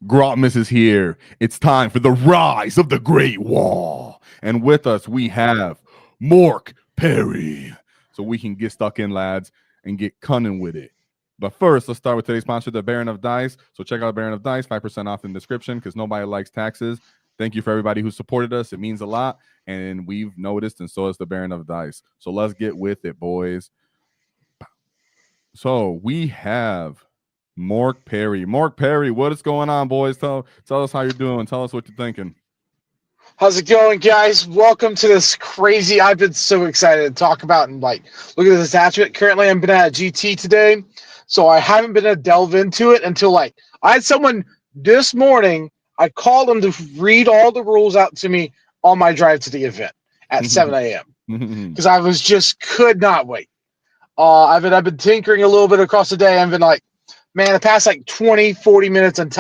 Grotmas is here. It's time for the rise of the Great WAAAGH. And with us, we have MORK Perry. So we can get stuck in, lads, and get cunning with it. But first, let's start with today's sponsor, the Baron of Dice. So check out Baron of Dice, 5% off in the description because nobody likes taxes. Thank you for everybody who supported us. It means a lot. And we've noticed, and so has the Baron of Dice. So let's get with it, boys. So we have MORK Perry. MORK Perry, what is going on, boys? Tell us how you're doing. Tell us what you're thinking. How's it going, guys? Welcome to this crazy. I've been so excited to talk about and look at this detachment. Currently, I've been at a GT today, so I haven't been able to delve into it until I had someone this morning. I called them to read all the rules out to me on my drive to the event at 7 a.m. because I was just could not wait. I've been tinkering a little bit across the day. I've been man, the past 20, 40 minutes and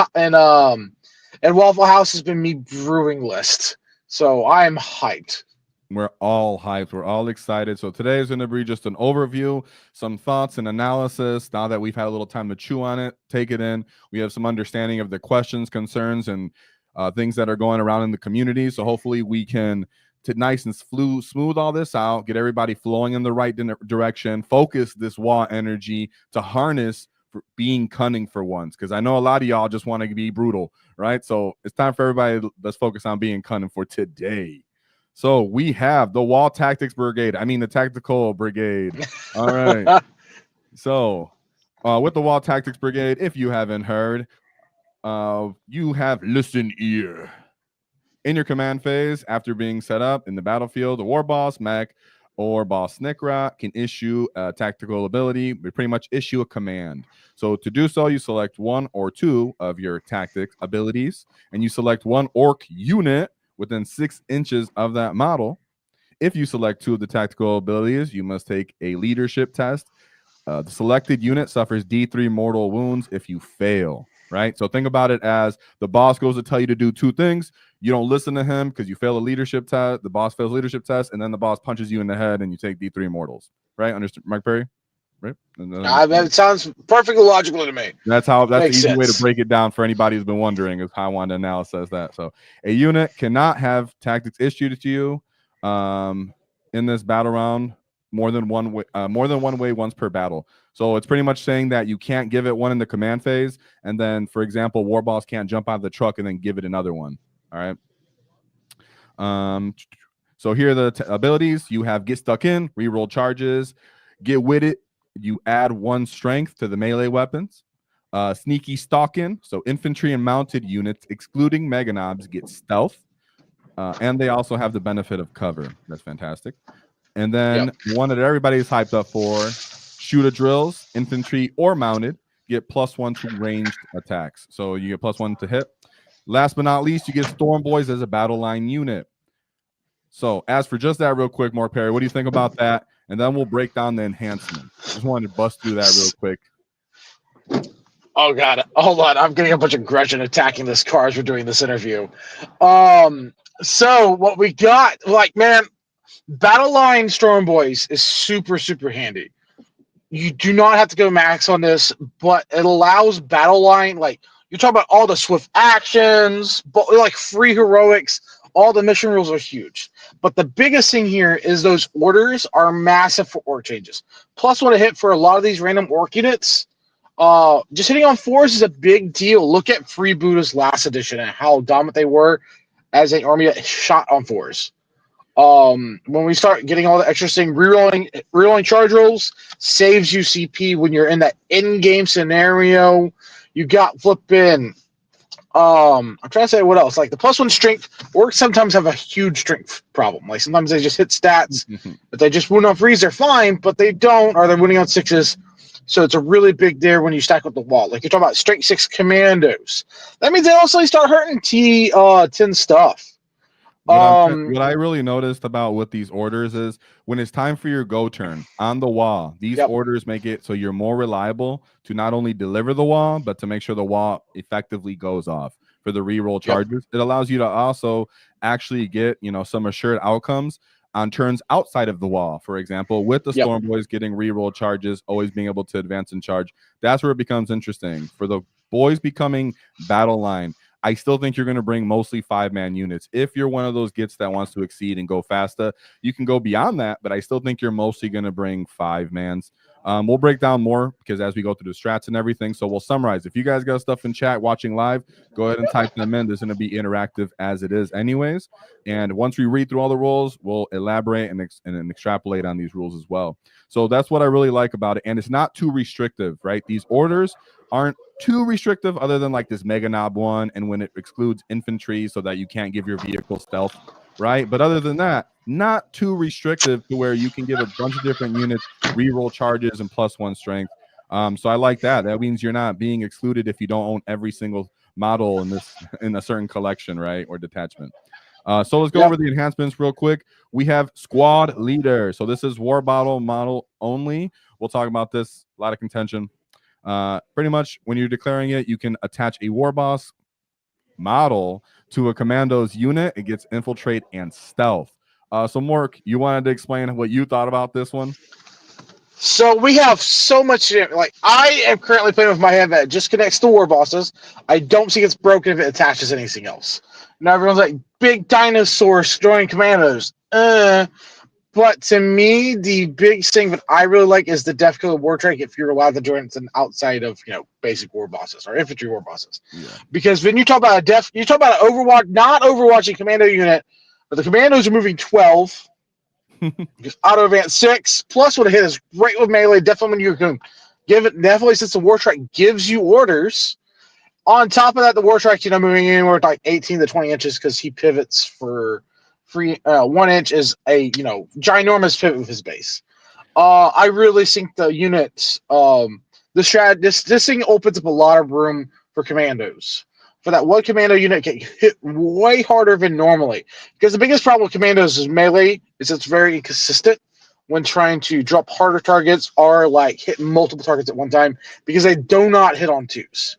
Waffle House has been me brewing list. So I am hyped. We're all hyped. We're all excited. So today is going to be just an overview, some thoughts and analysis. Now that we've had a little time to chew on it, take it in. We have some understanding of the questions, concerns, and things that are going around in the community. So hopefully we can nice and smooth all this out, get everybody flowing in the right direction, focus this WAAAGH energy to harness for being cunning for once, because I know a lot of y'all just want to be brutal, right? So it's time for everybody. Let's focus on being cunning for today. So we have the Waaaghtaktiks Brigade. I mean the Tactical Brigade. All right. So with the Waaaghtaktiks Brigade, if you haven't heard, you have listen ear. In your command phase, after being set up in the battlefield, the war boss, mech, or boss Snikra can issue a tactical ability. We pretty much issue a command. So to do so, you select one or two of your tactics abilities, and you select one orc unit within 6 inches of that model. If you select two of the tactical abilities, you must take a leadership test. The selected unit suffers D3 mortal wounds if you fail. Right? So think about it as the boss goes to tell you to do two things. You don't listen to him because you fail a leadership test. The boss fails leadership test, and then the boss punches you in the head and you take D3 mortals. Right? Understand, Mike Perry? Right? That sounds perfectly logical to me. That's the easy sense. way to break it down for anybody who's been wondering is how I want to analyze that. So a unit cannot have tactics issued to you in this battle round more than one way once per battle. So it's pretty much saying that you can't give it one in the command phase, and then, for example, War Boss can't jump out of the truck and then give it another one. All right. So here are the abilities. You have Get Stuck In, reroll charges, Get With It. You add 1 strength to the melee weapons. Sneaky Stalkin', so infantry and mounted units, excluding Meganobs, get stealth. And they also have the benefit of cover. That's fantastic. And then one that everybody's hyped up for, shooter drills, infantry or mounted, get +1 to ranged attacks. So you get +1 to hit. Last but not least, you get Storm Boys as a battle line unit. So as for just that real quick, MORK Perry, what do you think about that? And then we'll break down the enhancement. Just wanted to bust through that real quick. Oh, God. Hold on. I'm getting a bunch of aggression attacking this car as we're doing this interview. So what we got, man, Battle Line Storm Boys is super, super handy. You do not have to go max on this, but it allows Battle Line, you're talking about all the swift actions, but free heroics, all the mission rules are huge. But the biggest thing here is those orders are massive for orc changes. +1 to hit for a lot of these random orc units. Just hitting on 4s is a big deal. Look at Freebooters last edition and how dominant they were as an army that shot on 4s. When we start getting all the extra thing, rerolling charge rolls saves you CP when you're in that in-game scenario. You got flipping. I'm trying to say what else. The +1 strength, orcs sometimes have a huge strength problem. Sometimes they just hit stats. If they just wound on 3s, they're fine, but they don't, or they're wounding on 6s. So it's a really big there when you stack with the wall. You're talking about strength 6 commandos. That means they also start hurting T10 stuff. What I really noticed about with these orders is when it's time for your go turn on the wall, these orders make it so you're more reliable to not only deliver the wall, but to make sure the wall effectively goes off for the reroll charges. It allows you to also actually get, some assured outcomes on turns outside of the wall, for example, with the Yep. Storm Boys getting reroll charges, always being able to advance and charge. That's where it becomes interesting. For the boys becoming battle line, I still think you're going to bring mostly 5-man units. If you're one of those gits that wants to exceed and go faster, you can go beyond that, but I still think you're mostly going to bring 5-mans. We'll break down more because as we go through the strats and everything, so we'll summarize. If you guys got stuff in chat watching live, go ahead and type them in. There's going to be interactive as it is anyways. And once we read through all the rules, we'll elaborate and extrapolate on these rules as well. So that's what I really like about it. And it's not too restrictive, right? These orders aren't too restrictive other than like this Mega Knob one and when it excludes infantry so that you can't give your vehicle stealth, right? But other than that, not too restrictive to where you can give a bunch of different units reroll charges and +1 strength. So I like that. That means you're not being excluded if you don't own every single model in a certain collection, right? Or detachment. So let's go over the enhancements real quick. We have squad leader. So this is war battle model only. We'll talk about this. A lot of contention. Pretty much when you're declaring it, you can attach a war boss model to a commando's unit. It gets infiltrate and stealth. So Mork, you wanted to explain what you thought about this one? So we have so much. Like I am currently playing with my head that just connects to war bosses. I don't think it's broken if it attaches anything else. Now everyone's like big dinosaurs destroying commandos. But to me, the big thing that I really like is the Def Code Waaaghtaktiks if you're allowed to join it outside of basic war bosses or infantry war bosses. Yeah. Because when you talk about you talk about an Overwatch, not Overwatching commando unit, but the commandos are moving 12. Just auto advance 6 plus what a hit is great with melee. Definitely when you can give it, definitely since the Waaaghtaktiks gives you orders. On top of that, the Waaaghtaktiks moving anywhere like 18 to 20 inches because he pivots for free. 1 inch is a ginormous pivot with his base. I really think the units this thing opens up a lot of room for commandos. For that one commando unit get hit way harder than normally. Because the biggest problem with commandos is melee is it's very inconsistent when trying to drop harder targets or like hitting multiple targets at one time because they do not hit on 2s.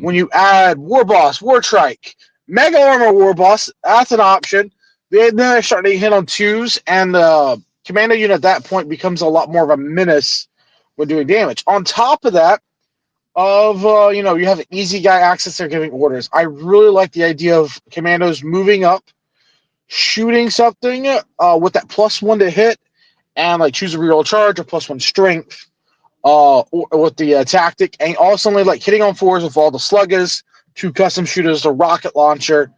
When you add War Boss, War Trike, Mega Armor War Boss, that's an option. Then they're starting to hit on 2s, and the commando unit at that point becomes a lot more of a menace when doing damage. On top of that, you have an easy guy access. They're giving orders. I really like the idea of commandos moving up, shooting something with that +1 to hit, and like choose a reroll charge or +1 strength. Or with the tactic, and also like hitting on 4s with all the sluggers, 2 custom shooters, the rocket launcher,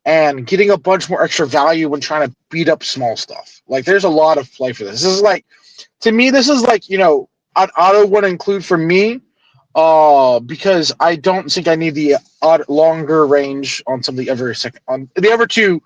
and getting a bunch more extra value when trying to beat up small stuff. Like there's a lot of play for this. This is like, to me, this is like an auto would include for me, because I don't think I need the longer range on some of the other second. On the other 2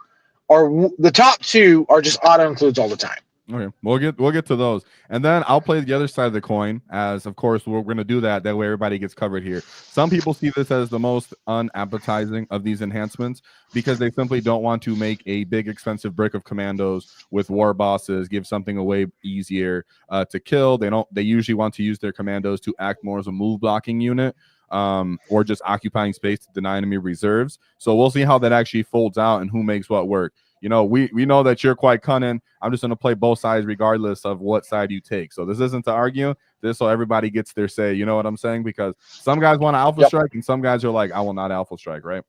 are the top 2 are just auto includes all the time. Okay, we'll get to those, and then I'll play the other side of the coin. As of course we're going to do that way everybody gets covered here. Some people see this as the most unappetizing of these enhancements because they simply don't want to make a big expensive brick of commandos with war bosses, give something away easier to kill. They usually want to use their commandos to act more as a move blocking unit, or just occupying space to deny enemy reserves. So we'll see how that actually folds out and who makes what work. We know that you're quite cunning. I'm just going to play both sides regardless of what side you take. So this isn't to argue. This so everybody gets their say. You know what I'm saying? Because some guys want to alpha strike and some guys are like, I will not alpha strike, right?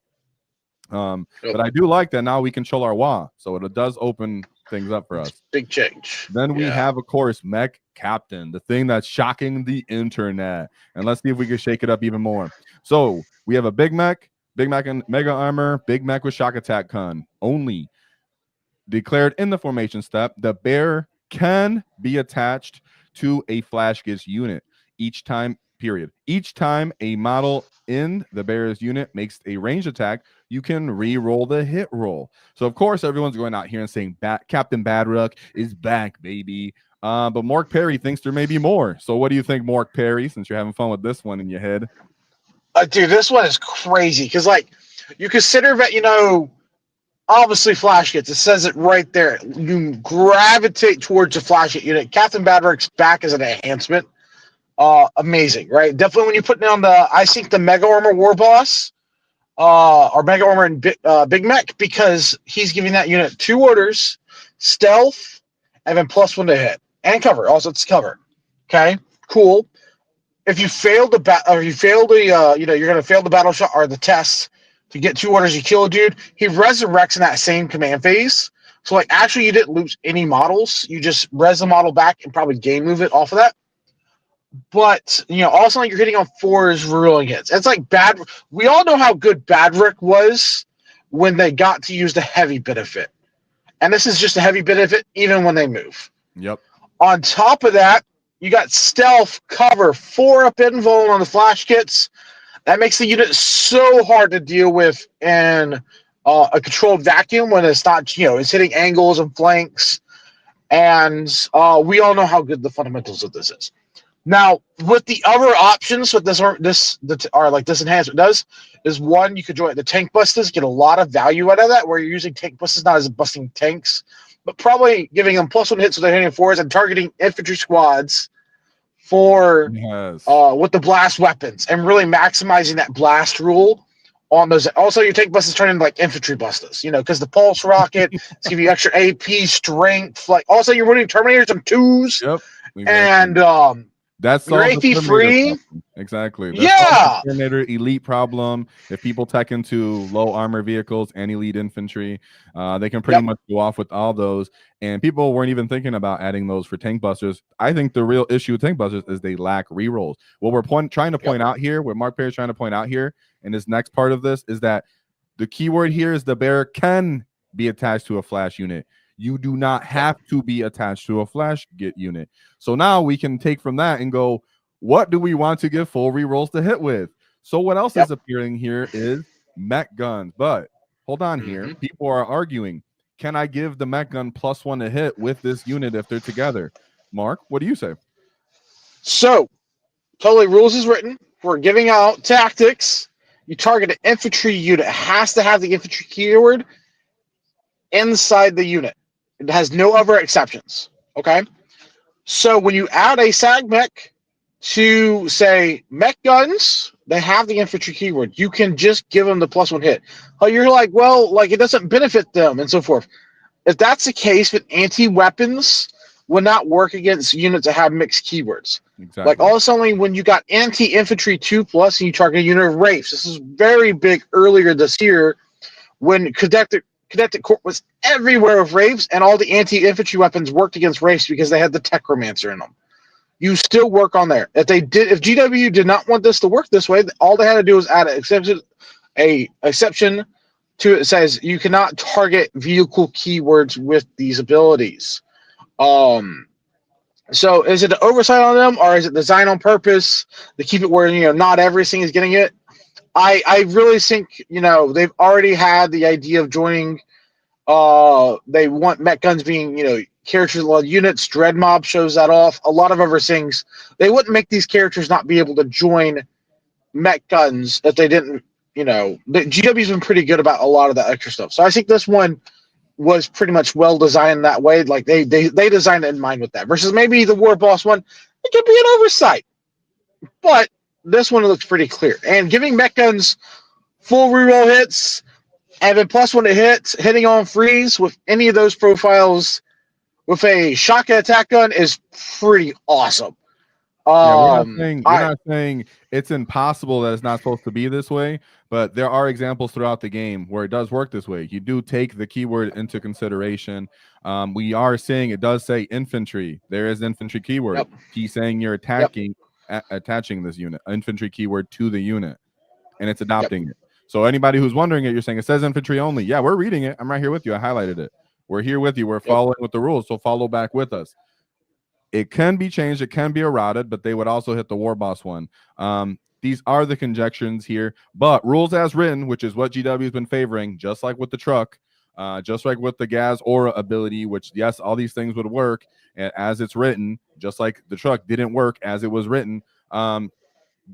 But I do like that now we control our WAAAGH. So it does open things up for us. Big change. Then we have, of course, Mech Captain, the thing that's shocking the internet. And let's see if we can shake it up even more. So we have a Big Mech and Mega Armor, Big Mech with Shock Attack Con only. Declared in the formation step, the bear can be attached to a flash gets unit each time, period. Each time a model in the bear's unit makes a ranged attack, you can re-roll the hit roll. So, of course, everyone's going out here and saying Captain Badrook is back, baby. But Mork Perry thinks there may be more. So what do you think, Mork Perry, since you're having fun with this one in your head? Dude, this one is crazy because, like, you consider that, obviously, flash hits. It says it right there. You gravitate towards a flash hit unit. Captain Badrook's back as an enhancement. Amazing, right? Definitely when you put down I think the Mega Armor War Boss, or Mega Armor and Big Mech, because he's giving that unit 2 orders, stealth, and then +1 to hit and cover. Also, it's cover. Okay, cool. If you fail the or you fail the, you're gonna fail the battle shot or the test to get 2 orders, you kill a dude. He resurrects in that same command phase. So like, actually, you didn't lose any models. You just res the model back and probably game move it off of that. But also, like, you're hitting on 4s ruling hits. It's like bad. We all know how good Badrick was when they got to use the heavy benefit, and this is just a heavy benefit even when they move. Yep. On top of that, you got stealth, cover, 4-up invuln on the flash kits. That makes the unit so hard to deal with in a controlled vacuum when it's not, it's hitting angles and flanks. And we all know how good the fundamentals of this is. Now, with the other options, what this enhancement does is, one, you could join the tank busters, get a lot of value out of that, where you're using tank busters not as busting tanks, but probably giving them +1 hits so they're hitting 4s and targeting infantry squads for with the blast weapons and really maximizing that blast rule on those. Also, your tank busters turn into like infantry busters, because the pulse rocket give you extra AP strength. Like, also, you're running Terminators and 2s. Yep. Exactly. And that's your AP free. Exactly. That's the Terminator elite problem. If people tech into low armor vehicles and elite infantry, they can pretty much go off with all those. And people weren't even thinking about adding those for tank busters. I think the real issue with tank busters is they lack rerolls. What we're trying to point out here, what Mark Perry is trying to point out here in this next part of this, is that the keyword here is the bearer can be attached to a flash unit. You do not have to be attached to a flash get unit. So now we can take from that and go, what do we want to give full rerolls to hit with? So what else is appearing here is mech guns. But hold on here. People are arguing, can I give the mech gun +1 to hit with this unit if they're together? Mark, what do you say? So, totally rules is written. We're giving out tactics. You target an infantry unit. It has to have the infantry keyword inside the unit. It has no other exceptions. Okay? So when you add a SAG mech to, say, mech guns, they have the infantry keyword. You can just give them the +1 hit. Oh, you're like, well, like, it doesn't benefit them and so forth. If that's the case, then anti-weapons will not work against units that have mixed keywords. Exactly. Like, also, when you got anti-infantry 2+ and you target a unit of Wraiths. This is very big earlier this year when Cadet Corps was everywhere with Wraiths, and all the anti-infantry weapons worked against Wraiths because they had the Techromancer in them. You still work on there. If GW did not want this to work this way, all they had to do was add an exception to it. It says you cannot target vehicle keywords with these abilities. So is it an oversight on them, or is it designed on purpose to keep it where not everything is getting it? I really think they've already had the idea of joining. They want mech guns being characters a lot of units. Dread Mob shows that off. A lot of other things. They wouldn't make these characters not be able to join mech guns if they didn't. The GW's been pretty good about a lot of that extra stuff. So I think this one was pretty much well designed that way. Like they designed it in mind with that. Versus maybe the War Boss one, it could be an oversight. But this one looks pretty clear. And giving mech guns full reroll hits and then +1 to hit, hitting on freeze with any of those profiles with a shotgun attack gun is pretty awesome. We're not saying it's impossible that it's not supposed to be this way, but there are examples throughout the game where it does work this way. You do take the keyword into consideration. We are saying it does say infantry. There is infantry keyword. Yep. He's saying you're attaching this unit, infantry keyword, to the unit, and it's adopting it. So anybody who's wondering it, you're saying it says infantry only. Yeah, we're reading it. I'm right here with you. I highlighted it. We're here with you. We're following with the rules, so follow back with us. It can be changed. It can be eroded, but they would also hit the War Boss one. These are the conjections here, but rules as written, which is what GW has been favoring, just like with the truck, just like with the Gas Aura ability, which, yes, all these things would work as it's written, just like the truck didn't work as it was written.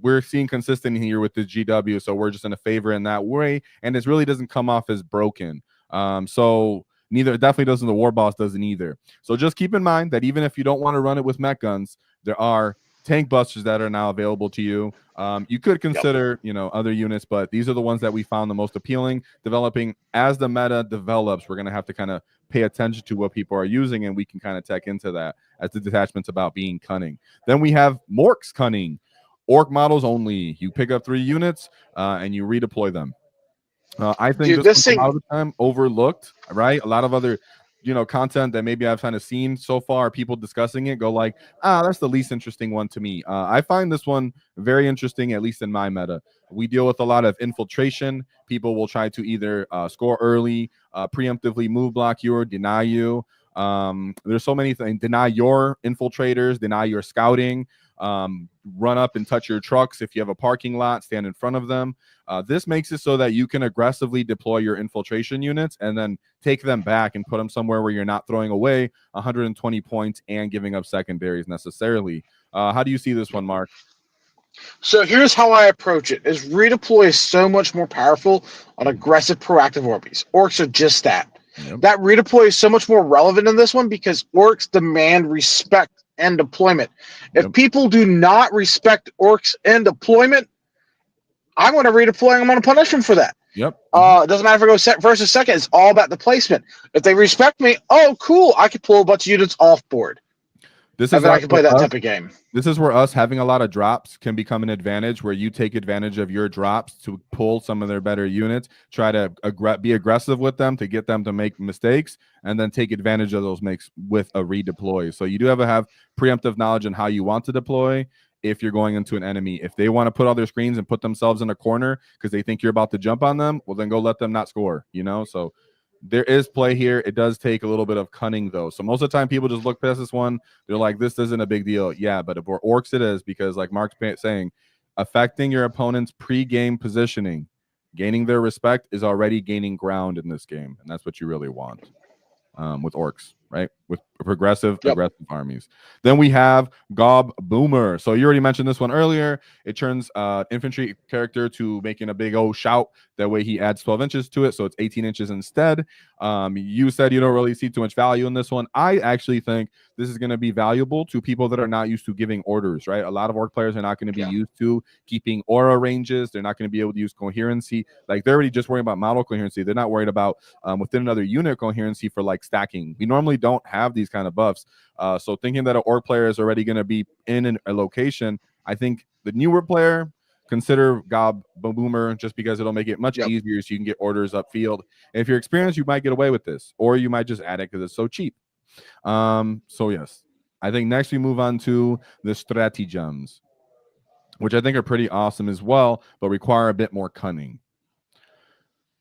We're seeing consistent here with the GW, so we're just in a favor in that way, and it really doesn't come off as broken. So neither, definitely doesn't the War Boss doesn't either. So just keep in mind that even if you don't want to run it with mech guns, there are tank busters that are now available to you. You could consider, other units, but these are the ones that we found the most appealing. Developing as the meta develops, we're going to have to kind of pay attention to what people are using, and we can kind of tech into that as the detachment's about being cunning. Then we have MORK's cunning. Ork models only. You pick up 3 units and you redeploy them. I think Dude, this this one's a lot thing, of the time overlooked, right? A lot of other, content that maybe I've kind of seen so far, people discussing it, go like, that's the least interesting one to me. I find this one very interesting, at least in my meta. We deal with a lot of infiltration. People will try to either score early, preemptively move block you, or deny you. There's so many things. Deny your infiltrators, deny your scouting, run up and touch your trucks. If you have a parking lot, stand in front of them. This makes it so that you can aggressively deploy your infiltration units and then take them back and put them somewhere where you're not throwing away 120 points and giving up secondaries necessarily. How do you see this one, Mark? so here's how I approach it: is redeploy is so much more powerful on aggressive, proactive armies. Orks are just that. Yep. That redeploy is so much more relevant in this one because orks demand respect and deployment. If people do not respect orks and deployment, I'm going to redeploy. I'm going to punish them for that. Yep. It doesn't matter if I go first or second. It's all about the placement. If they respect me, oh, cool. I can pull a bunch of units off board. This And is then I can play that type of game. This is where us having a lot of drops can become an advantage, where you take advantage of your drops to pull some of their better units, try to be aggressive with them to get them to make mistakes, and then take advantage of those makes with a redeploy. So you do have preemptive knowledge on how you want to deploy. If you're going into an enemy, if they want to put all their screens and put themselves in a corner because they think you're about to jump on them, well, then go let them not score, So there is play here. It does take a little bit of cunning, though. So most of the time, people just look past this one. They're like, this isn't a big deal. Yeah, but for orks, it is, because like Mark's saying, affecting your opponent's pre-game positioning, gaining their respect is already gaining ground in this game. And that's what you really want with orks, right? With aggressive armies. Then we have Gob Boomer. So you already mentioned this one earlier. It turns infantry character to making a big old shout. That way he adds 12 inches to it, so it's 18 inches instead. You said you don't really see too much value in this one. I actually think this is going to be valuable to people that are not used to giving orders, right? A lot of ork players are not going to be used to keeping aura ranges. They're not going to be able to use coherency. Like, they're already just worrying about model coherency. They're not worried about within another unit coherency for like stacking. We normally don't have these kind of buffs. So thinking that an ork player is already going to be in a location, I think the newer player, consider Gob Boomer, just because it'll make it much easier so you can get orders upfield. If you're experienced, you might get away with this, or you might just add it because it's so cheap. So yes, I think next we move on to the Stratagems, which I think are pretty awesome as well, but require a bit more cunning.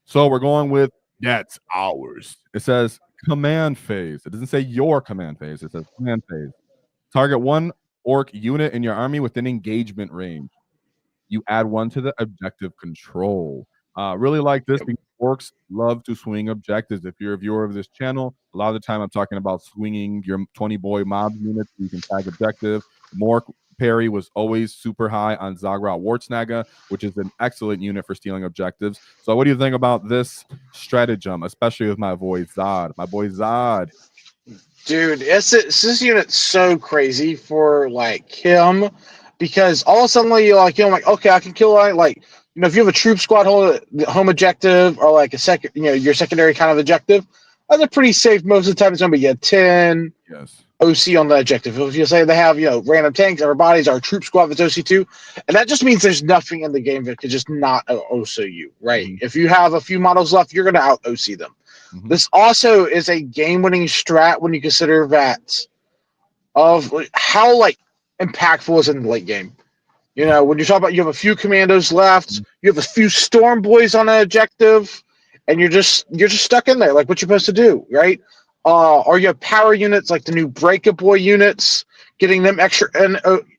So we're going with that's ours. It says command phase. It doesn't say your command phase. It says command phase. Target one ork unit in your army within engagement range. You add one to the objective control. Really like this because orks love to swing objectives. If you're a viewer of this channel, a lot of the time I'm talking about swinging your 20 boy mob units so you can tag objective. MORK parry was always super high on Waaaghtaktiks, which is an excellent unit for stealing objectives. So what do you think about this stratagem, especially with my boy Zod? Dude, this unit's so crazy for like him, because all of a sudden like okay, I can kill if you have a troop squad home objective, or like a second, your secondary kind of objective, they're pretty safe most of the time. It's gonna be 10 OC on the objective. If you say they have random tanks, or bodies, or a troop squad that's OC2, and that just means there's nothing in the game that could just not OC you, right? If you have a few models left, you're gonna out OC them. This also is a game-winning strat when you consider that of how impactful is in the late game. When you talk about you have a few commandos left, you have a few storm boys on an objective, and you're just stuck in there. Like, what you're supposed to do, right? Or you have power units like the new Breaker Boy units. Getting them extra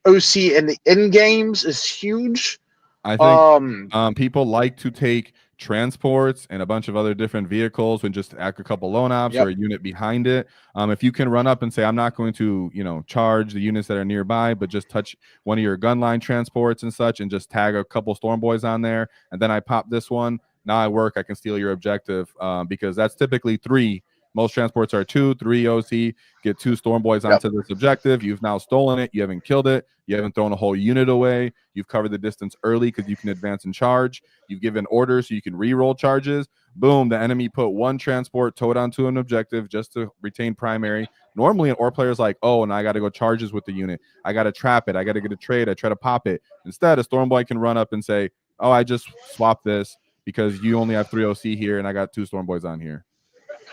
OC in the end games is huge. I think people like to take transports and a bunch of other different vehicles and just act a couple lone ops or a unit behind it. If you can run up and say, I'm not going to, charge the units that are nearby, but just touch one of your gunline transports and such, and just tag a couple storm boys on there, and then I pop this one. Now I can steal your objective, because that's typically 3 Most transports are 2, 3 OC. Get 2 storm boys onto this objective. You've now stolen it. You haven't killed it. You haven't thrown a whole unit away. You've covered the distance early because you can advance and charge. You've given orders so you can re-roll charges. Boom, the enemy put 1 transport towed onto an objective just to retain primary. Normally, an Ork player is like, oh, and I got to go charges with the unit. I got to trap it. I got to get a trade. I try to pop it. Instead, a storm boy can run up and say, oh, I just swapped this because you only have 3 OC here and I got 2 storm boys on here.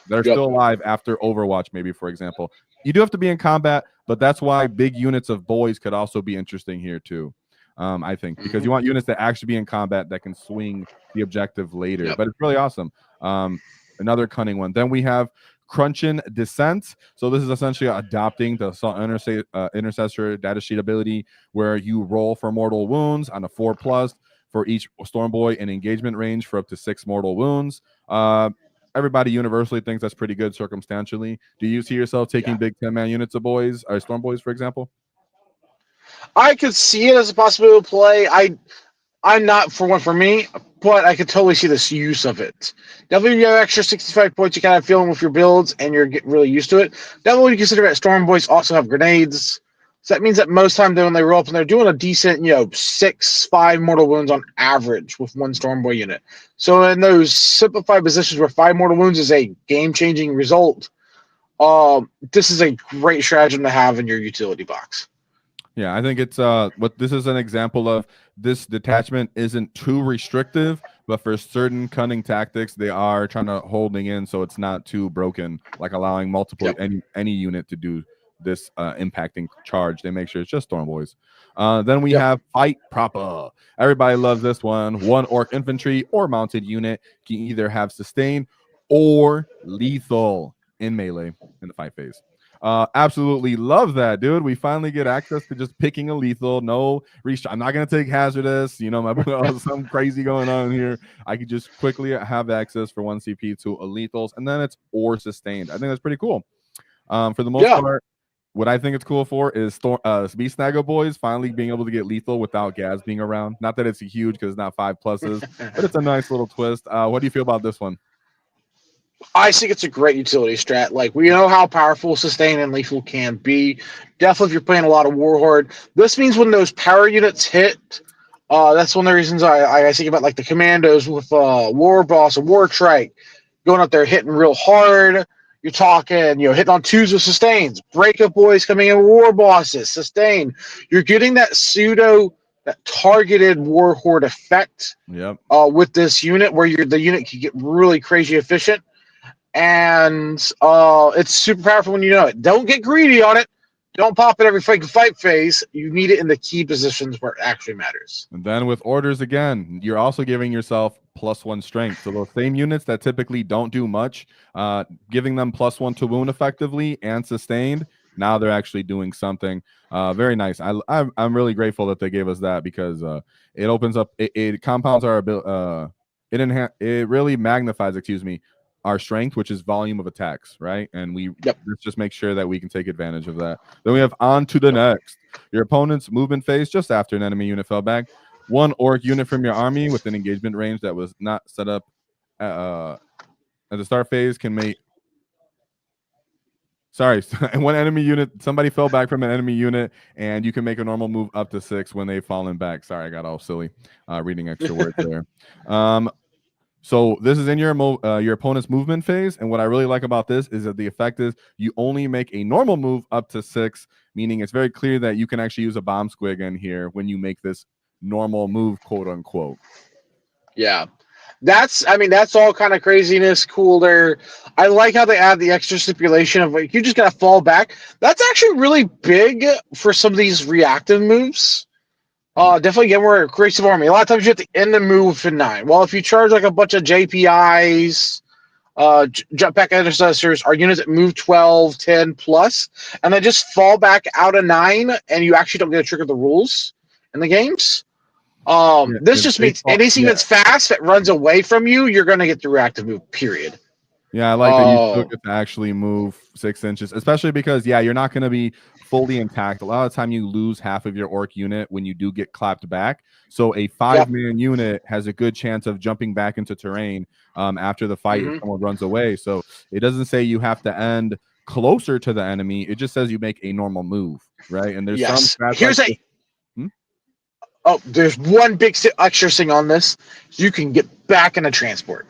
They're still alive after Overwatch, maybe, for example. You do have to be in combat, but that's why big units of boys could also be interesting here too, I think, because you want units that actually be in combat that can swing the objective later. But it's really awesome. Another cunning one. Then we have Crunchin Descent. So this is essentially adopting the Assault Intercessor Datasheet ability where you roll for mortal wounds on a 4+ for each Storm Boy and engagement range for up to 6 mortal wounds. Everybody universally thinks that's pretty good circumstantially. Do you see yourself taking big 10-man units of boys, or Storm Boys, for example? I could see it as a possibility to play. I'm not for me, but I could totally see this use of it. Definitely, you have extra 65 points you kind of feeling with your builds, and you're getting really used to it. Definitely, consider that Storm Boys also have grenades. So that means that most time when they roll up and they're doing a decent, 6-5 mortal wounds on average with 1 Storm Boy unit. So in those simplified positions where 5 mortal wounds is a game-changing result, this is a great stratagem to have in your utility box. Yeah, I think it's what this is an example of. This detachment isn't too restrictive, but for certain cunning tactics, they are trying to holding in so it's not too broken, like allowing multiple any unit to do this impacting charge. They make sure it's just Storm Boys. Then we have Fight Proper. Everybody loves this one. 1 Ork infantry or mounted unit can either have sustain or lethal in melee in the fight phase. Absolutely love that, dude. We finally get access to just picking a lethal. No reach. I'm not gonna take hazardous. Some crazy going on here. I could just quickly have access for 1 CP to a lethals, and then it's or sustained. I think that's pretty cool. For the most part, what I think it's cool for is Beast Snaggle Boys finally being able to get lethal without Gaz being around. Not that it's huge because it's not 5+s, but it's a nice little twist. What do you feel about this one? I think it's a great utility strat. Like, we know how powerful sustain and lethal can be. Definitely if you're playing a lot of Warhorde. This means when those power units hit, that's one of the reasons I think about like the commandos with War Boss and War Trike going up there hitting real hard. You're talking, hitting on 2s with sustains. Breakup Boys coming in with War Bosses, sustain. You're getting that that targeted Warhorde effect with this unit where the unit can get really crazy efficient. And it's super powerful when you know it. Don't get greedy on it. Don't pop it every freaking fight phase. You need it in the key positions where it actually matters. And then with orders again, you're also giving yourself +1 strength. So those same units that typically don't do much, giving them +1 to wound effectively and sustained. Now they're actually doing something very nice. I'm really grateful that they gave us that because it opens up. It compounds our ability. It really magnifies, our strength, which is volume of attacks, right? And let's just make sure that we can take advantage of that. Then we have on to the next. Your opponent's movement phase just after an enemy unit fell back. 1 Ork unit from your army with an engagement range that was not set up at the start phase can make. Sorry, one enemy unit. Somebody fell back from an enemy unit, and you can make a normal move up to 6 when they've fallen back. Sorry, I got all silly reading extra words there. So this is in your opponent's movement phase, and what I really like about this is that the effect is you only make a normal move up to 6, meaning it's very clear that you can actually use a bomb squig in here when you make this normal move, quote unquote. Yeah, that's all kind of craziness. Cool there. I like how they add the extra stipulation of like you just gotta fall back. That's actually really big for some of these reactive moves. Definitely get more aggressive army. A lot of times you have to end the move for 9. Well, if you charge like a bunch of JPIs, Jetpack Intercessors, are units that move 12, 10+, and they just fall back out of 9, and you actually don't get to trigger the rules in the games. This just means anything that's fast that runs away from you, you're going to get the reactive move, period. Yeah, I like that you still get to actually move 6 inches, especially because, you're not going to be fully intact. A lot of the time you lose half of your orc unit when you do get clapped back. So a 5-man unit has a good chance of jumping back into terrain after the fight if someone runs away. So it doesn't say you have to end closer to the enemy. It just says you make a normal move, right? And there's some stats Here's like there's one big extra thing on this. You can get back in a transport.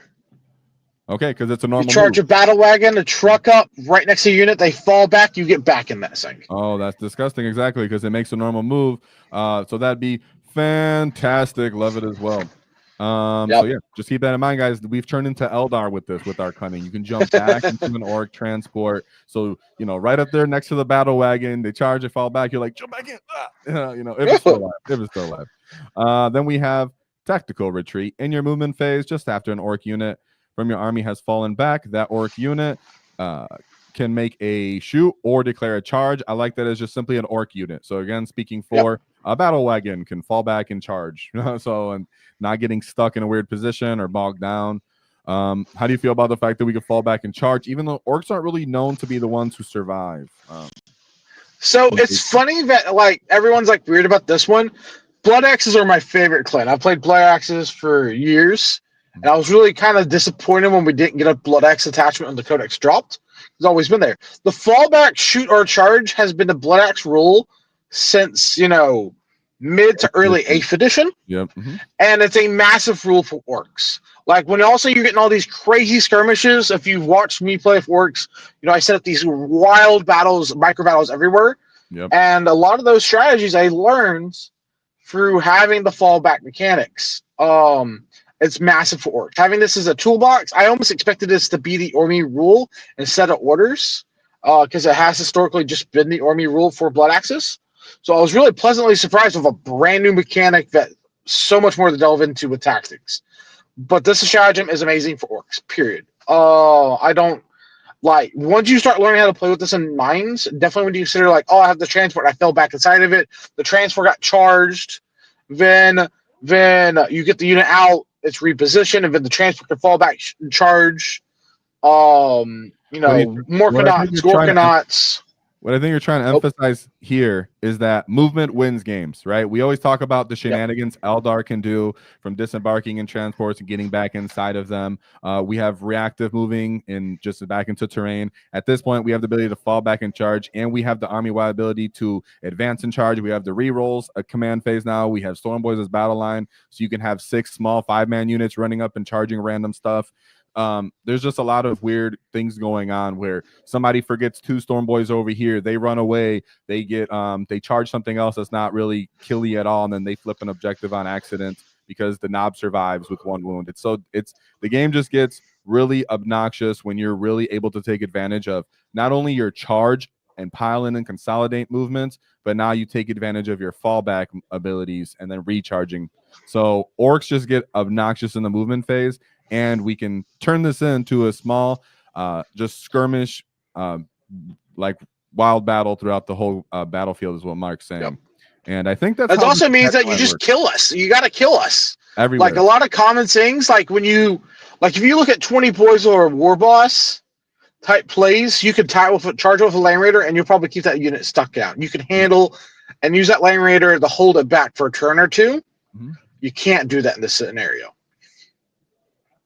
Okay, because it's a normal You charge move. a battle wagon, a truck up right next to the unit, they fall back, you get back in that thing. Oh, that's disgusting. Exactly, because it makes a normal move. So that'd be fantastic. Love it as well. So yeah, just keep that in mind, guys. We've turned into Eldar with this, with our cunning. You can jump back into an orc transport. So, you know, right up there next to the battle wagon, they charge and fall back. You're like, jump back in. You know, if it's still alive. If it's still alive. Then we have tactical retreat. In your movement phase, just after an orc unit from your army has fallen back, that orc unit can make a shoot or declare a charge. I like that as just simply an orc unit. So again, speaking for a battle wagon can fall back and charge. So, and not getting stuck in a weird position or bogged down. How do you feel about the fact that we can fall back and charge, even though orcs aren't really known to be the ones who survive? So it's funny that like everyone's like weird about this one. Blood Axes are my favorite clan. I've played Blood Axes for years, and I was really kind of disappointed when we didn't get a Blood Axe attachment when the Codex dropped. It's always been there. The fallback, shoot, or charge has been the Blood Axe rule since, you know, mid to early 8th edition. Yep. And it's a massive rule for orcs. Like when also you're getting all these crazy skirmishes. If you've watched me play with orcs, you know, I set up these wild battles, micro battles everywhere. Yep. And a lot of those strategies I learned through having the fallback mechanics. It's massive for orcs. Having this as a toolbox, I almost expected this to be the Ormy rule instead of orders, because it has historically just been the Ormy rule for Blood Axes. So I was really pleasantly surprised with a brand new mechanic that so much more to delve into with tactics. But this stratagem is amazing for orcs, period. I don't like once you start learning how to play with this in mines, definitely when you consider like, oh, I have the transport, I fell back inside of it, the transport got charged, then you get the unit out, it's repositioned, and then the transport can fall back and charge. You know, Morkanauts, Gorkanauts. What I think you're trying to emphasize here is that movement wins games, right? We always talk about the shenanigans Eldar can do from disembarking in transports and getting back inside of them. We have reactive moving and just back into terrain. At this point, we have the ability to fall back and charge, and we have the army-wide ability to advance and charge. We have the rerolls, a command phase now. We have Stormboys as battle line, so you can have 6 small 5-man units running up and charging random stuff. There's just a lot of weird things going on where somebody forgets 2 Stormboys over here, they run away, they get they charge something else that's not really killy at all, and then they flip an objective on accident because the knob survives with 1 wound. It's the game just gets really obnoxious when you're really able to take advantage of not only your charge and pile in and consolidate movements, but now you take advantage of your fallback abilities and then recharging. So orcs just get obnoxious in the movement phase, and we can turn this into a small just skirmish like wild battle throughout the whole battlefield is what Mark's saying. And I think that also means that you just kill us. You got to kill us everywhere. Like a lot of common things, like when you if you look at 20 boys or a war boss type plays, you could charge with a Land Raider and you'll probably keep that unit stuck down. You can handle and use that Land Raider to hold it back for a turn or two. You can't do that in this scenario.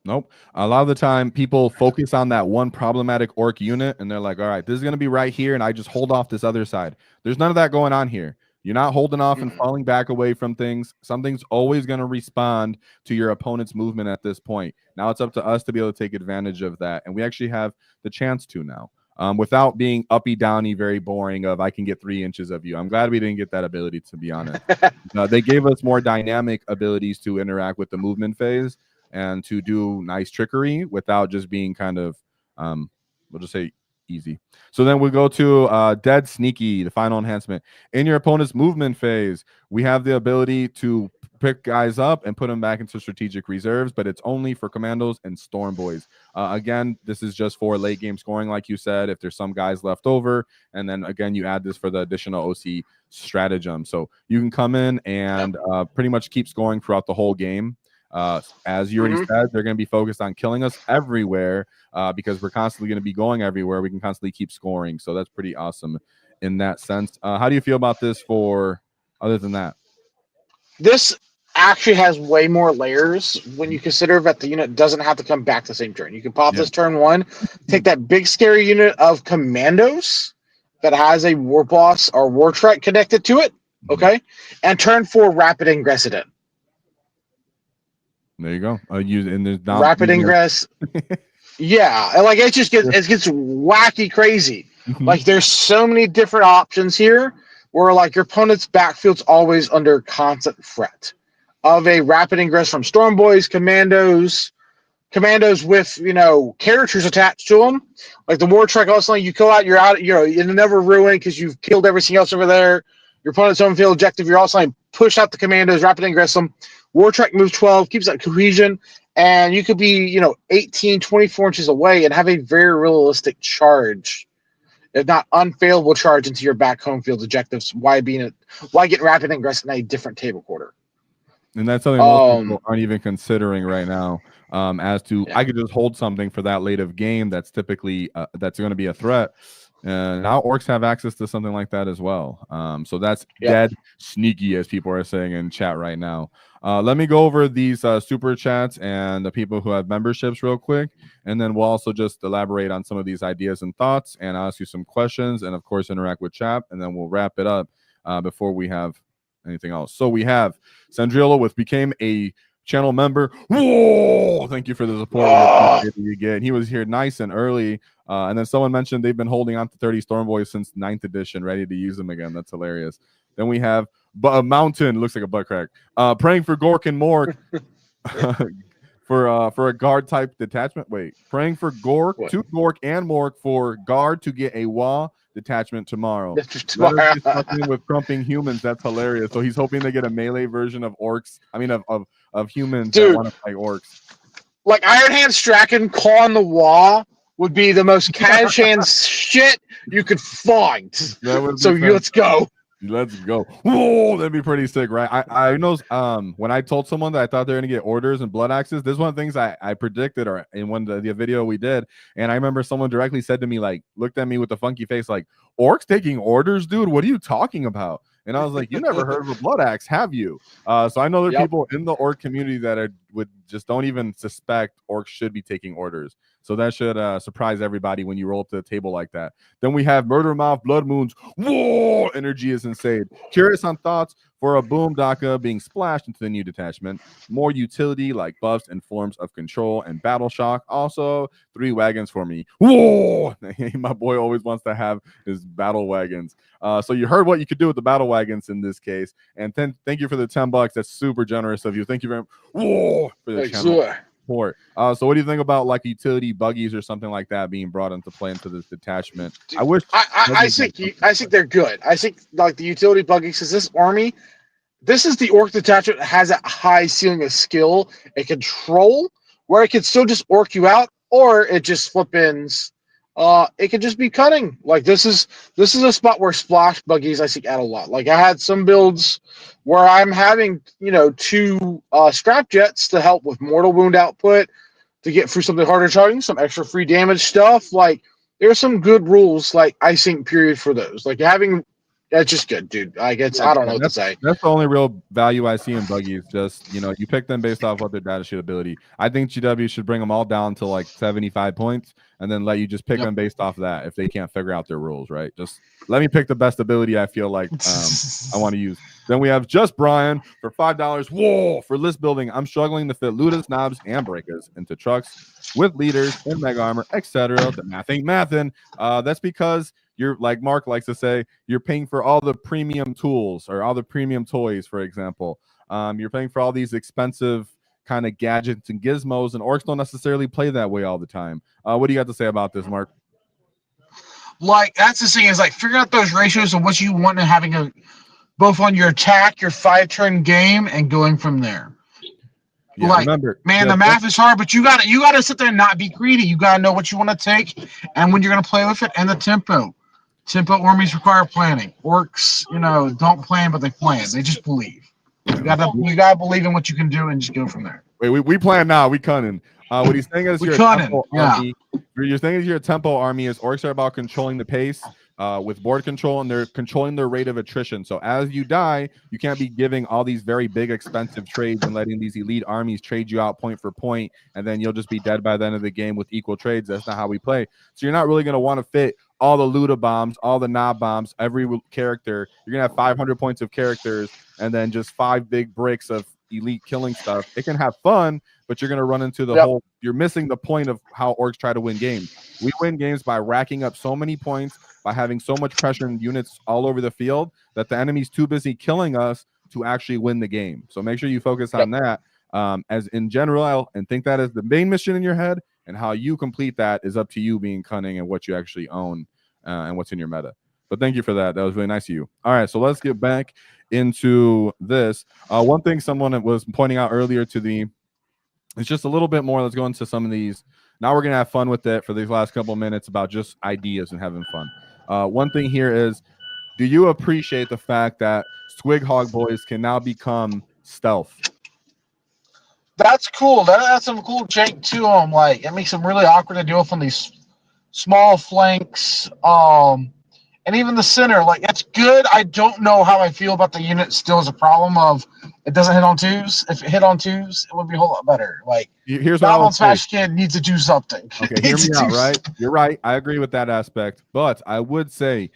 Nope. A lot of the time people focus on that one problematic orc unit and they're like, all right, this is going to be right here, and I just hold off this other side. There's none of that going on here. You're not holding off and falling back away from things. Something's always going to respond to your opponent's movement at this point. Now it's up to us to be able to take advantage of that, and we actually have the chance to now. Without being uppy downy, very boring of I can get 3 inches of you. I'm glad we didn't get that ability, to be honest. They gave us more dynamic abilities to interact with the movement phase and to do nice trickery without just being kind of, we'll just say easy. So then we go to Dead Sneaky, the final enhancement. In your opponent's movement phase, we have the ability to pick guys up and put them back into strategic reserves, but it's only for commandos and storm boys. Again, this is just for late game scoring, like you said, if there's some guys left over. And then again, you add this for the additional OC stratagem. So you can come in and pretty much keep scoring throughout the whole game. As you already said, they're going to be focused on killing us everywhere because we're constantly going to be going everywhere. We can constantly keep scoring. So that's pretty awesome in that sense. How do you feel about this for other than that? This actually has way more layers when you consider that the unit doesn't have to come back the same turn. You can pop this turn 1, take that big scary unit of commandos that has a war boss or war trek connected to it, okay, and turn 4 rapid ingress it in. There you go. And there's Rapid ingress. Yeah, and like it gets wacky crazy. Like there's so many different options here where like your opponent's backfield's always under constant threat of a rapid ingress from Storm Boys, commandos with characters attached to them. Like the war trek, also you go out, you're out, you're never ruined because you've killed everything else over there. Your opponent's home field objective, you're also like push out the commandos, rapid ingress them. War trek moves 12, keeps that cohesion, and you could be 18, 24 inches away and have a very realistic charge, if not unfailable charge into your back home field objectives. Why get rapid ingress in a different table quarter? And that's something most people aren't even considering right now. As to I could just hold something for that late of game that's typically that's going to be a threat. Now orcs have access to something like that as well. So that's dead sneaky, as people are saying in chat right now. Let me go over these super chats and the people who have memberships real quick, and then we'll also just elaborate on some of these ideas and thoughts and ask you some questions, and of course interact with chat, and then we'll wrap it up before we have anything else. So we have Sandriolo became a channel member. Whoa! Thank you for the support. He was here nice and early. And then someone mentioned they've been holding on to 30 Storm Boys since 9th edition, ready to use them again. That's hilarious. Then we have Mountain, looks like a butt crack. Praying for Gork and Mork for a guard type detachment. Wait, praying for Gork Gork and Mork for guard to get a WAAAGH detachment tomorrow. With crumping humans. That's hilarious. So he's hoping they get a melee version of orcs. I mean of humans that want to fight orcs. Like Iron Hand Strachan calling the WAAAGH would be the most cash hand shit you could find. So let's go. Let's go. Whoa, that'd be pretty sick, right? I know when I told someone that I thought they were gonna get orders and blood axes, this is one of the things I predicted or in one of the video we did. And I remember someone directly said to me, like, looked at me with a funky face, like, orcs taking orders, dude? What are you talking about? And I was like, you never heard of a blood axe, have you? So I know there are people in the orc community that would just don't even suspect orcs should be taking orders. So that should surprise everybody when you roll up to the table like that. Then we have Murder Mouth, Blood Moons. Whoa! Energy is insane. Curious on thoughts for a Boom Daka being splashed into the new detachment. More utility like buffs and forms of control and battle shock. Also, 3 wagons for me. Whoa! My boy always wants to have his battle wagons. So you heard what you could do with the battle wagons in this case. And thank you for the $10. That's super generous of you. Thank you very much. Whoa! For the channel. Support. So what do you think about like utility buggies or something like that being brought into play into this detachment? Dude, I think they're good. I think like the utility buggies, because this army, this is the orc detachment that has that high ceiling of skill and control where it can still just orc you out, or it just flippins. It could just be cutting. Like this is a spot where splash buggies I think add a lot. Like I had some builds where I'm having 2 scrap jets to help with mortal wound output to get through something harder charging, some extra free damage stuff. Like there's some good rules like icing period for those. Like having that's just good, dude. Like it's I don't know what to say. That's the only real value I see in buggies. Just you pick them based off what their data sheet ability. I think GW should bring them all down to like 75 points and then let you just pick them based off that if they can't figure out their rules, right? Just let me pick the best ability I feel like I want to use. Then we have Just Brian for $5. Whoa! For list building, I'm struggling to fit Ludus, Knobs, and Breakers into trucks with leaders and mega armor, etc. The math ain't mathin'. That's because you're, like Mark likes to say, you're paying for all the premium tools or all the premium toys, for example. You're paying for all these expensive kind of gadgets and gizmos, and orcs don't necessarily play that way all the time. What do you have to say about this, Mark? Like that's the thing is like figuring out those ratios of what you want and having both on your attack, your 5-turn game, and going from there. Yeah, like, remember, man, the math is hard, but you gotta sit there and not be greedy. You gotta know what you want to take and when you're gonna play with it, and the tempo. Tempo armies require planning. Orcs, don't plan, but they plan. They just believe. You gotta believe in what you can do and just go from there. Wait, we plan now. We cunning. What he's saying is you're a tempo army is orcs are about controlling the pace. with board control, and they're controlling their rate of attrition. So as you die, you can't be giving all these very big expensive trades and letting these elite armies trade you out point for point, and then you'll just be dead by the end of the game with equal trades. That's not how we play. So you're not really going to want to fit all the Luda bombs, all the knob bombs, every character. You're going to have 500 points of characters and then just 5 big bricks of elite killing stuff. It can have fun, but you're going to run into the whole, you're missing the point of how orcs try to win games. We win games by racking up so many points, by having so much pressure and units all over the field that the enemy's too busy killing us to actually win the game. So make sure you focus on that as in general, and think that as the main mission in your head, and how you complete that is up to you being cunning and what you actually own and what's in your meta. But thank you for that. That was really nice of you. All right, so let's get back into this. One thing someone was pointing out earlier to the, it's just a little bit more. Let's go into some of these. Now we're going to have fun with it for these last couple minutes about just ideas and having fun. One thing here is, do you appreciate the fact that Squig Hog Boys can now become stealth? That's cool. That adds some cool jank to them. Like, it makes them really awkward to deal with on these small flanks. And even the center, like, it's good. I don't know how I feel about the unit still as a problem of it doesn't hit on twos. If it hit on twos, it would be a whole lot better. Like, here's what I will say. Smash Kid needs to do something. Okay, hear me out, right? You're right. I agree with that aspect. But I would say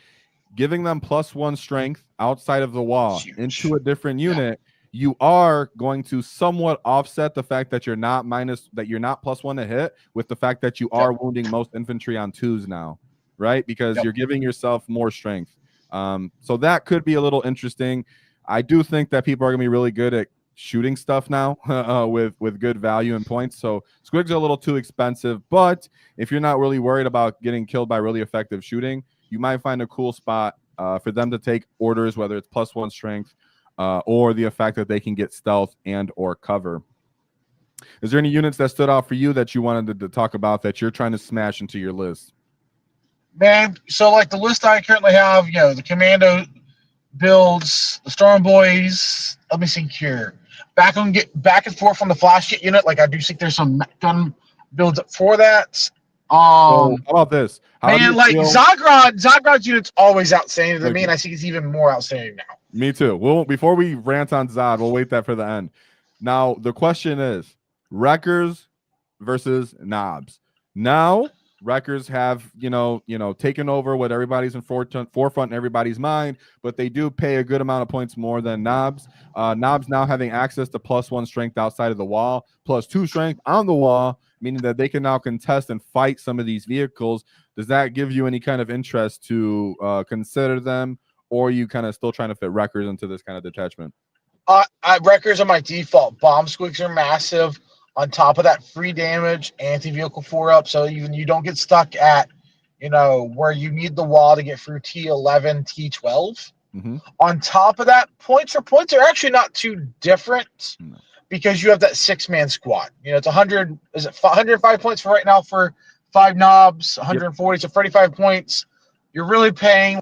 giving them +1 strength outside of the wall into a different unit, you are going to somewhat offset the fact that you're not +1 to hit with the fact that you are wounding most infantry on twos now, right? Because you're giving yourself more strength. So that could be a little interesting. I do think that people are going to be really good at shooting stuff now with good value and points. So Squigs are a little too expensive, but if you're not really worried about getting killed by really effective shooting, you might find a cool spot for them to take orders, whether it's +1 strength or the fact that they can get stealth and or cover. Is there any units that stood out for you that you wanted to talk about that you're trying to smash into your list? Man, so like the list I currently have, you know, the commando builds, the Storm Boys. Let me think here. Back and forth on the flash kit unit. Like, I do think there's some gun builds up for that. So how about this? Man, like Zagrod's unit's always outstanding to me, and I think it's even more outstanding now. Me too. Well, before we rant on Zod, we'll wait that for the end. Now the question is Wreckers versus Knobs. Now Wreckers have taken over what everybody's in forefront in everybody's mind, but they do pay a good amount of points more than Knobs. Knobs now having access to +1 strength outside of the wall, +2 strength on the wall, meaning that they can now contest and fight some of these vehicles. Does that give you any kind of interest to consider them, or are you kind of still trying to fit Wreckers into this kind of detachment? Wreckers are my default. Bomb squigs are massive. On top of that, free damage, anti-vehicle 4-up, so even you don't get stuck at, where you need the wall to get through T11, T12. Mm-hmm. On top of that, points are actually not too different because you have that 6-man squad. It's 100. Is it 105 points for right now for 5 knobs? 140, so 35 points. You're really paying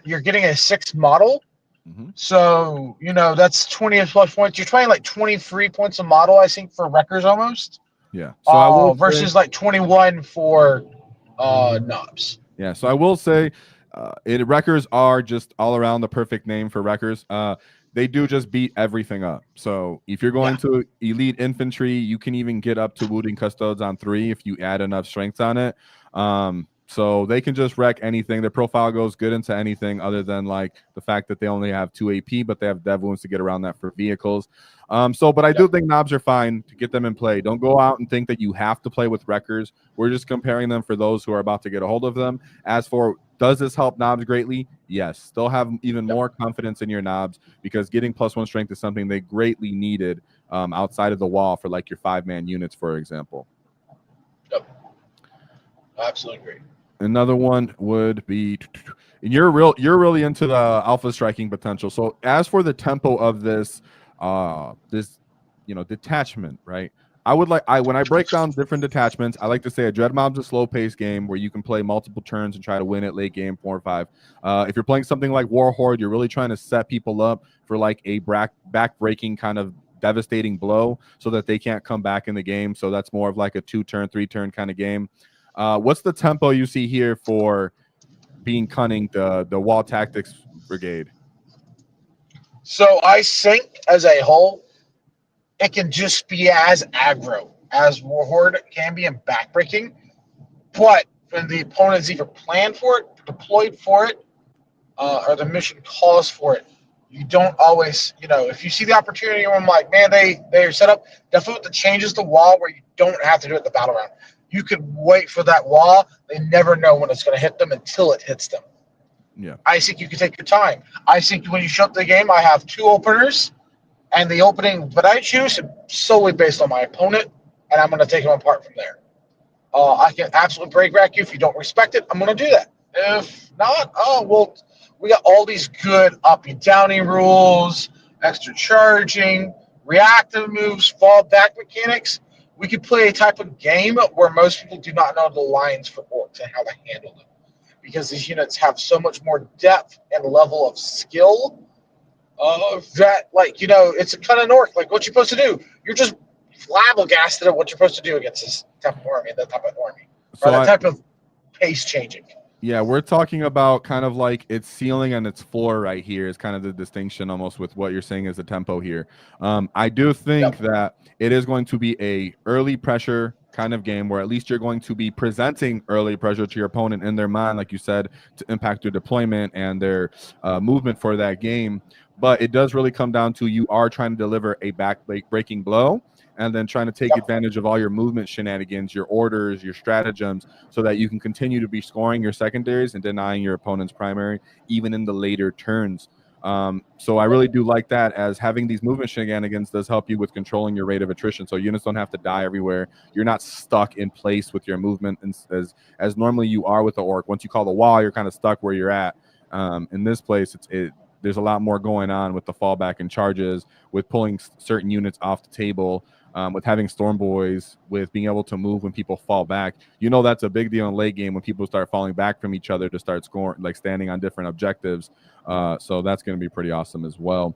you're getting a 6 model. Mm-hmm. So, that's 20 plus points. You're trying 23 points a model, I think, for Wreckers almost. Yeah. So I will versus 21 for knobs. Yeah. So I will say Wreckers are just all around the perfect name for Wreckers. They do just beat everything up. So if you're going to elite infantry, you can even get up to wounding custodes on 3 if you add enough strength on it. So they can just wreck anything. Their profile goes good into anything other than the fact that they only have 2 AP, but they have dev wounds to get around that for vehicles. But I do think knobs are fine to get them in play. Don't go out and think that you have to play with Wreckers. We're just comparing them for those who are about to get a hold of them. As for, does this help knobs greatly? Yes. Still have even more confidence in your knobs because getting +1 strength is something they greatly needed outside of the wall for your 5-man units, for example. Yep. Absolutely great. Another one would be, and you're really into the alpha striking potential. So as for the tempo of this detachment, right? When I break down different detachments, I like to say a dread mob's a slow paced game where you can play multiple turns and try to win it late game 4 or 5. If you're playing something like War Horde, you're really trying to set people up for a back breaking kind of devastating blow so that they can't come back in the game. So that's more of a 2-turn, 3-turn kind of game. What's the tempo you see here for being cunning the Waaaghtaktiks Brigade? So I think as a whole, it can just be as aggro as Warhorde can be and backbreaking. But when the opponent's either planned for it, deployed for it, or the mission calls for it, you don't always, if you see the opportunity, I'm like, man, they're set up. Definitely the changes the wall where you don't have to do it the battle round. You could wait for that wall. They never know when it's going to hit them until it hits them. Yeah. I think you can take your time. I think when you show up to the game, I have 2 openers, and the opening that I choose is solely based on my opponent, and I'm going to take them apart from there. I can absolutely break rack you if you don't respect it. I'm going to do that. If not, well, we got all these good uppy downy rules, extra charging, reactive moves, fall back mechanics. We could play a type of game where most people do not know the lines for orcs and how to handle them, because these units have so much more depth and level of skill that, it's a kind of orc. Like, what you're supposed to do? You're just flabbergasted at what you're supposed to do against this type of army, that type of army, or that type of pace changing. Yeah, we're talking about kind of like its ceiling and its floor right here is kind of the distinction almost with what you're saying is the tempo here. I do think that it is going to be a early pressure kind of game where at least you're going to be presenting early pressure to your opponent in their mind, like you said, to impact their deployment and their movement for that game. But it does really come down to you are trying to deliver a back-breaking blow and then trying to take advantage of all your movement shenanigans, your orders, your stratagems, so that you can continue to be scoring your secondaries and denying your opponent's primary, even in the later turns. So I really do like that, as having these movement shenanigans does help you with controlling your rate of attrition. So units don't have to die everywhere. You're not stuck in place with your movement as normally you are with the orc. Once you call the wall, you're kind of stuck where you're at. In this place, there's a lot more going on with the fallback and charges, with pulling certain units off the table, with having storm boys, with being able to move when people fall back. That's a big deal in late game when people start falling back from each other to start scoring, like standing on different objectives. So that's going to be pretty awesome as well.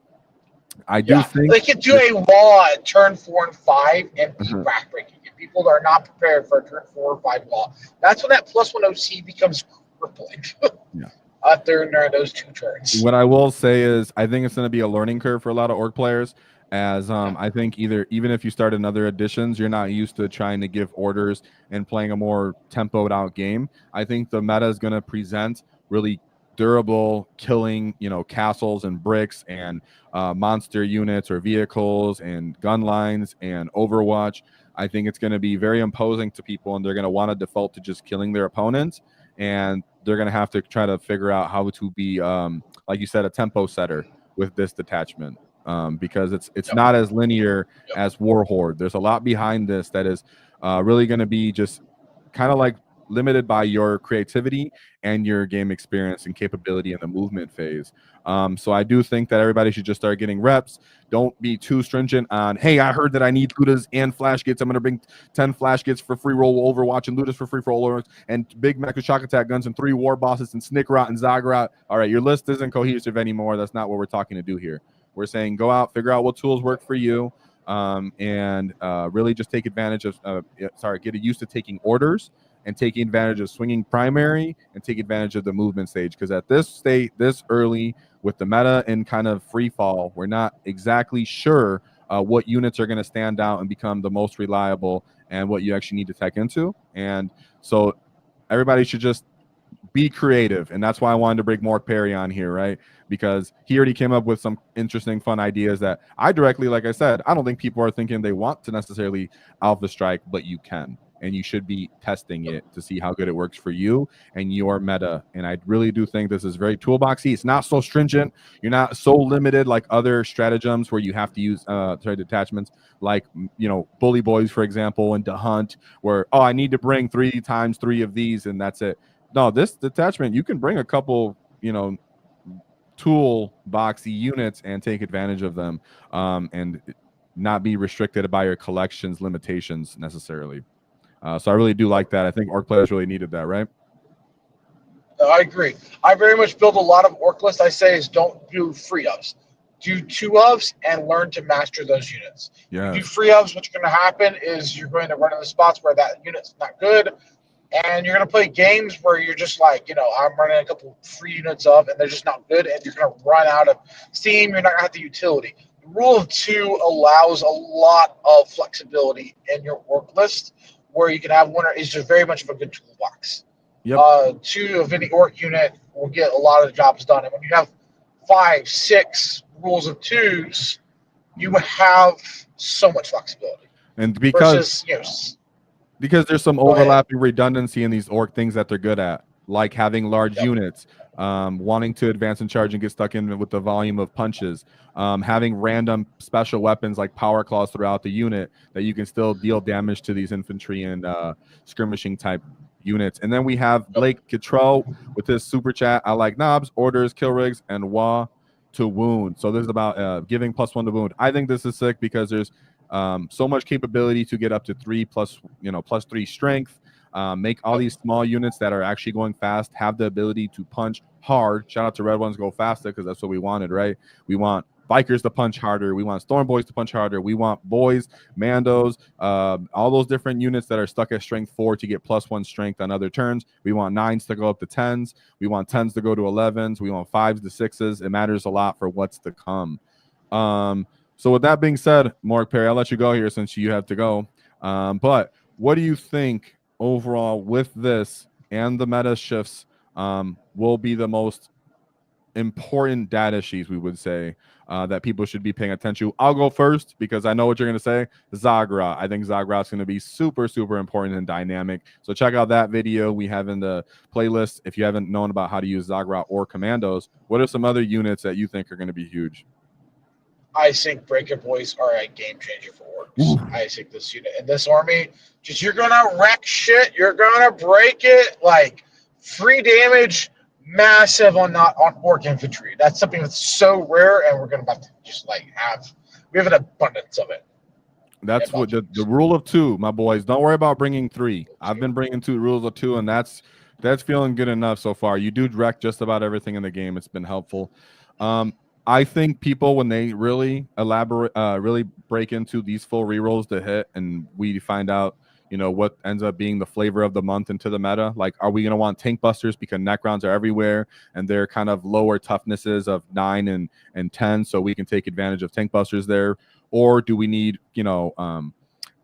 I do think they could do a wall at turn 4 and 5 and be backbreaking. If people are not prepared for a turn 4 or 5 wall, that's when that +1 OC becomes crippling. Out there in those 2 turns. What I will say is I think it's going to be a learning curve for a lot of orc players, as I think even if you start in other editions, you're not used to trying to give orders and playing a more tempoed out game. I think the meta is going to present really durable killing, castles and bricks and monster units or vehicles and gun lines and Overwatch. I think it's going to be very imposing to people, and they're going to want to default to just killing their opponents, and they're going to have to try to figure out how to be, like you said, a tempo setter with this detachment, because it's not as linear as Warhorde. There's a lot behind this that is really going to be just kind of like limited by your creativity and your game experience and capability in the movement phase. So I do think that everybody should just start getting reps. Don't be too stringent on, hey, I heard that I need Ludas and Flash Gates. I'm going to bring 10 Flash Gates for free roll Overwatch and Ludas for free roll and big Mecha Shock Attack guns and 3 War Bosses and Snickrot and Zagrat. All right, your list isn't cohesive anymore. That's not what we're talking to do here. We're saying go out, figure out what tools work for you, and really just take advantage of, get used to taking orders and taking advantage of swinging primary and take advantage of the movement stage. Because at this state, this early with the meta and kind of free fall, we're not exactly sure what units are going to stand out and become the most reliable and what you actually need to tech into. And so everybody should just be creative. And that's why I wanted to bring MORK Perry on here, right? Because he already came up with some interesting, fun ideas that I directly, like I said, I don't think people are thinking they want to necessarily alpha strike, but you can. And you should be testing it to see how good it works for you and your meta. And I really do think this is very toolboxy. It's not so stringent. You're not so limited like other stratagems where you have to use detachments, like, Bully Boys, for example, and to hunt, where, I need to bring 3 times 3 of these and that's it. No, this detachment, you can bring a couple, toolboxy units and take advantage of them, and not be restricted by your collection's limitations necessarily. So I really do like that. I think orc players really needed that, right? I agree. I very much build a lot of orc lists. I say is don't do free ofs. Do 2 ofs and learn to master those units. Yeah. You do free ofs, what's going to happen is you're going to run into spots where that unit's not good, And you're going to play games where you're just like, I'm running a couple free units up and they're just not good, and you're going to run out of steam. You're not going to have the utility. The rule of 2 allows a lot of flexibility in your work list, where you can have one, or is just very much of a good toolbox. Yep. 2 of any orc unit will get a lot of the jobs done. And when you have 5, 6 rules of 2s, you have so much flexibility. And Versus, because there's some Go ahead. overlapping redundancy in these orc things that they're good at, like having large units, wanting to advance and charge and get stuck in with the volume of punches, having random special weapons like power claws throughout the unit that you can still deal damage to these infantry and skirmishing type units. And then we have Blake Kittrell with his super chat. I like knobs, orders, kill rigs, and Waaaagh to wound. So this is about giving +1 to wound. I think this is sick because there's so much capability to get up to 3 plus, +3 strength. Make all these small units that are actually going fast have the ability to punch hard. Shout out to Red Ones Go Faster, because that's what we wanted, right? We want bikers to punch harder. We want storm boys to punch harder. We want boys, mandos, all those different units that are stuck at strength 4 to get +1 strength on other turns. We want 9s to go up to 10s. We want 10s to go to 11s. We want 5s to 6s. It matters a lot for what's to come. So with that being said, Mark Perry, I'll let you go here since you have to go. But what do you think overall with this and the meta shifts will be the most important data sheets, we would say, that people should be paying attention to? I'll go first because I know what you're going to say. Zagra. I think Zagra is going to be super, super important and dynamic. So check out that video we have in the playlist if you haven't known about how to use Zagra or Commandos. What are some other units that you think are going to be huge? I think Breaker Boys are a game changer for orcs. I think this unit and this army, just you're gonna wreck shit. You're gonna break it. Like free damage, massive on orc infantry. That's something that's so rare, and we're gonna about to just we have an abundance of it. That's what the rule of 2, my boys. Don't worry about bringing 3. I've been bringing 2 rules of 2, and that's feeling good enough so far. You do wreck just about everything in the game. It's been helpful. I think people, when they really really break into these full rerolls to hit, and we find out, what ends up being the flavor of the month into the meta, like, are we going to want tank busters because Necrons are everywhere and they're kind of lower toughnesses of 9 and 10, so we can take advantage of tank busters there? Or do we need,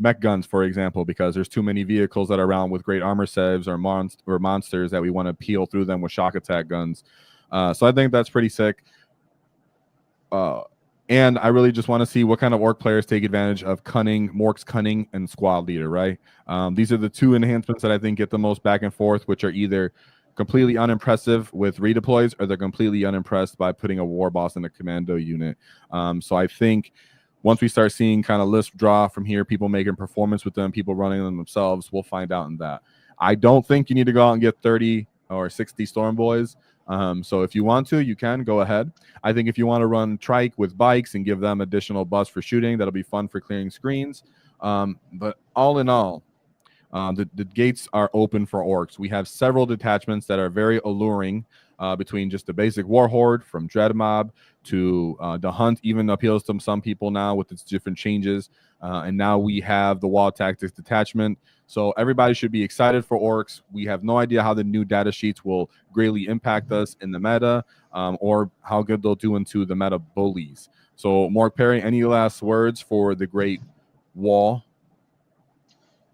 mech guns, for example, because there's too many vehicles that are around with great armor saves or monsters that we want to peel through them with shock attack guns? So I think that's pretty sick. And I really just want to see what kind of orc players take advantage of cunning, MORK's cunning, and squad leader, right? These are the 2 enhancements that I think get the most back and forth, which are either completely unimpressive with redeploys or they're completely unimpressed by putting a war boss in a commando unit. So I think once we start seeing kind of list draw from here, people making performance with them, people running them themselves, we'll find out in that. I don't think you need to go out and get 30 or 60 storm boys. So if you want to, you can go ahead. I think if you want to run trike with bikes and give them additional buffs for shooting, that'll be fun for clearing screens. But all in all, the gates are open for orcs. We have several detachments that are very alluring, between just the basic warhorde from dread mob to the hunt even appeals to some people now with its different changes. And now we have the Waaaghtaktiks detachment. So everybody should be excited for orcs. We have no idea how the new data sheets will greatly impact us in the meta, or how good they'll do into the meta bullies. So Mark Perry, any last words for the Great WAAAGH?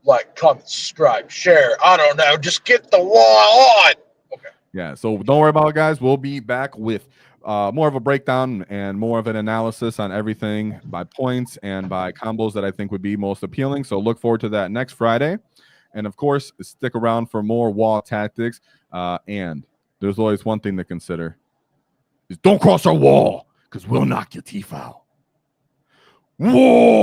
Like, comment, subscribe, share. I don't know. Just get the wall on. Okay. Yeah, so don't worry about it, guys. We'll be back with more of a breakdown and more of an analysis on everything by points and by combos that I think would be most appealing. So look forward to that next Friday. And of course, stick around for more Waaaghtaktiks. And there's always one thing to consider: is don't cross our wall, because we'll knock your teeth out. Whoa!